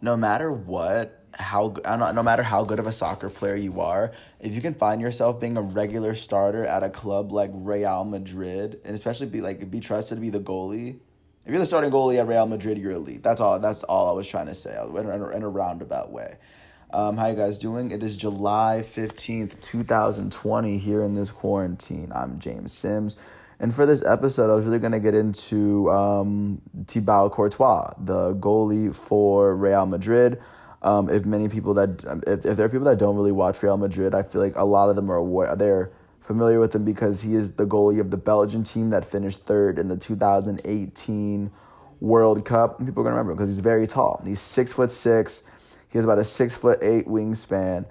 no matter what, no matter how good of a soccer player you are, if you can find yourself being a regular starter at a club like Real Madrid, and especially be trusted to be the goalie. If you're the starting goalie at Real Madrid, you're elite. That's all I was trying to say. I was in a roundabout way. How you guys doing? It is July 15th, 2020 here in this quarantine. I'm James Sims. And for this episode, I was really going to get into Thibaut Courtois, the goalie for Real Madrid. If there are people that don't really watch Real Madrid, I feel like a lot of them are aware, they're familiar with him because he is the goalie of the Belgian team that finished third in the 2018 World Cup. And people are going to remember him because he's very tall. He's 6'6". He has about a 6'8" wingspan.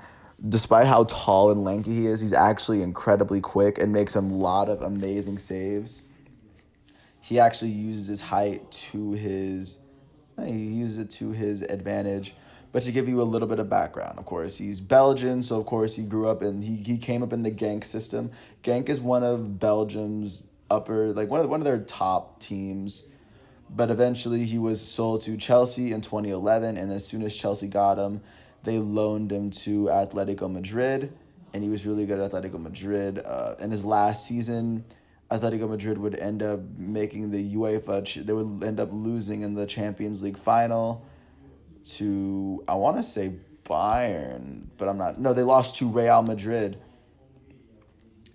Despite how tall and lanky he is, he's actually incredibly quick and makes a lot of amazing saves. He actually uses his height to his he uses it to his advantage. But to give you a little bit of background, of course, he's Belgian, so of course he came up in the Genk system. Genk is one of Belgium's upper like one of their top teams, but eventually he was sold to Chelsea in 2011, and as soon as Chelsea got him, they loaned him to Atletico Madrid, and he was really good at Atletico Madrid. In his last season, Atletico Madrid would end up making the they would end up losing in the Champions League final to, I want to say Bayern, but I'm not. No, they lost to Real Madrid.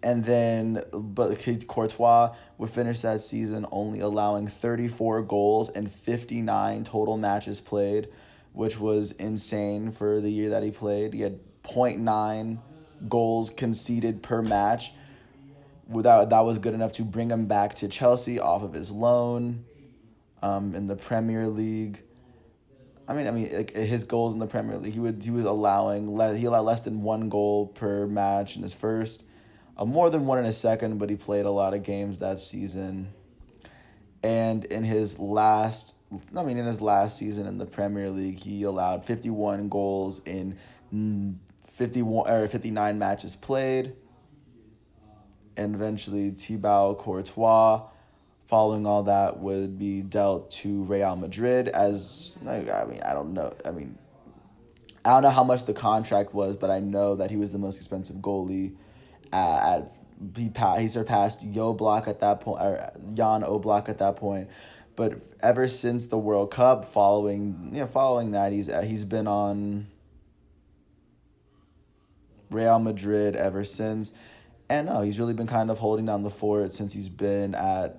But Courtois would finish that season only allowing 34 goals and 59 total matches played, which was insane for the year that he played. He had point 0.9 goals conceded per match. That was good enough to bring him back to Chelsea off of his loan in the Premier League. Like his goals in the Premier League, he allowed less than one goal per match in his first, more than one in his second, but he played a lot of games that season. And in his last season in the Premier League, he allowed 51 goals in 59 matches played. And eventually Thibaut Courtois, following all that, would be dealt to Real Madrid I don't know how much the contract was, but I know that he was the most expensive goalie. He surpassed Jan Oblak at that point. But ever since the World Cup, following that, he's been on Real Madrid ever since. And no, he's really been kind of holding down the fort since he's been in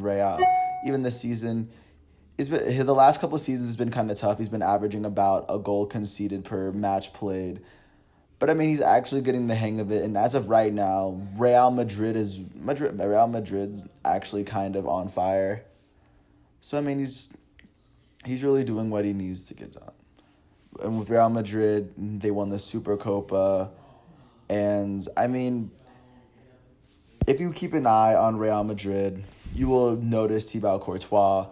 Real. Even this season, the last couple of seasons has been kind of tough. He's been averaging about a goal conceded per match played. But he's actually getting the hang of it. And as of right now, Real Madrid's actually kind of on fire. So he's really doing what he needs to get done. And with Real Madrid, they won the Supercopa. And if you keep an eye on Real Madrid, you will notice Thibaut Courtois.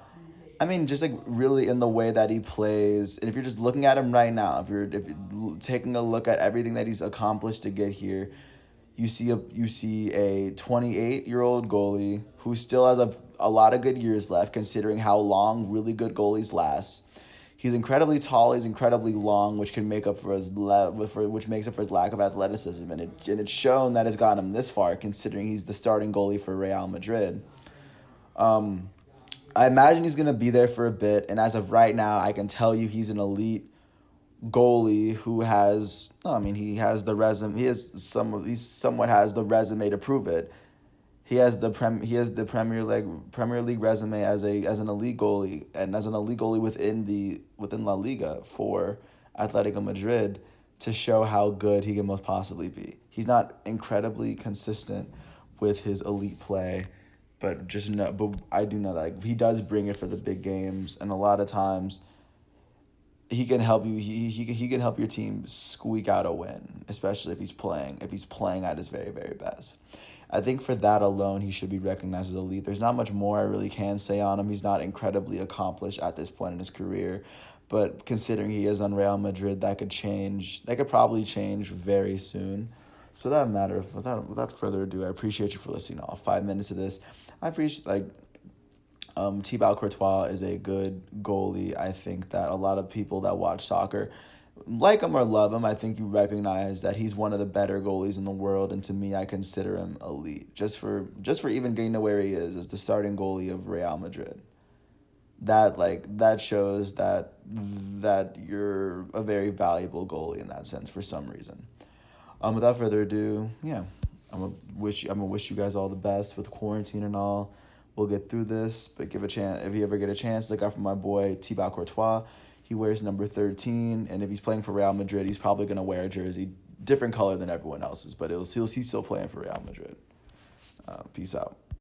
Just like really in the way that he plays, and if you're just looking at him right now, if you're taking a look at everything that he's accomplished to get here, you see a 28-year-old goalie who still has a lot of good years left, considering how long really good goalies last. He's incredibly tall. He's incredibly long, which can make up for which makes up for his lack of athleticism, and it's shown that it's gotten him this far, considering he's the starting goalie for Real Madrid. I imagine he's gonna be there for a bit, and as of right now, I can tell you he's an elite goalie who has. He has the resume. He somewhat has the resume to prove it. He has the Premier League resume as an elite goalie, and as an elite goalie within La Liga for Atletico Madrid, to show how good he can most possibly be. He's not incredibly consistent with his elite play, but I do know that he does bring it for the big games, and a lot of times he can help you. He can help your team squeak out a win, especially if he's playing at his very, very best. I think for that alone, he should be recognized as elite. There's not much more I really can say on him. He's not incredibly accomplished at this point in his career, but considering he is on Real Madrid, that could change. That could probably change very soon. So that matter. Without further ado, I appreciate you for listening to all 5 minutes of this. I appreciate Thibaut Courtois is a good goalie. I think that a lot of people that watch soccer like him or love him. I think you recognize that he's one of the better goalies in the world, and to me, I consider him elite. Just for even getting to where he is as the starting goalie of Real Madrid. That shows that you're a very valuable goalie in that sense for some reason. Without further ado, yeah, I'm gonna wish you guys all the best with quarantine and all. We'll get through this, but give a chance if you ever get a chance. Look out for my boy Thibaut Courtois. He wears number 13, and if he's playing for Real Madrid, he's probably gonna wear a jersey different color than everyone else's, but he's still playing for Real Madrid. Peace out.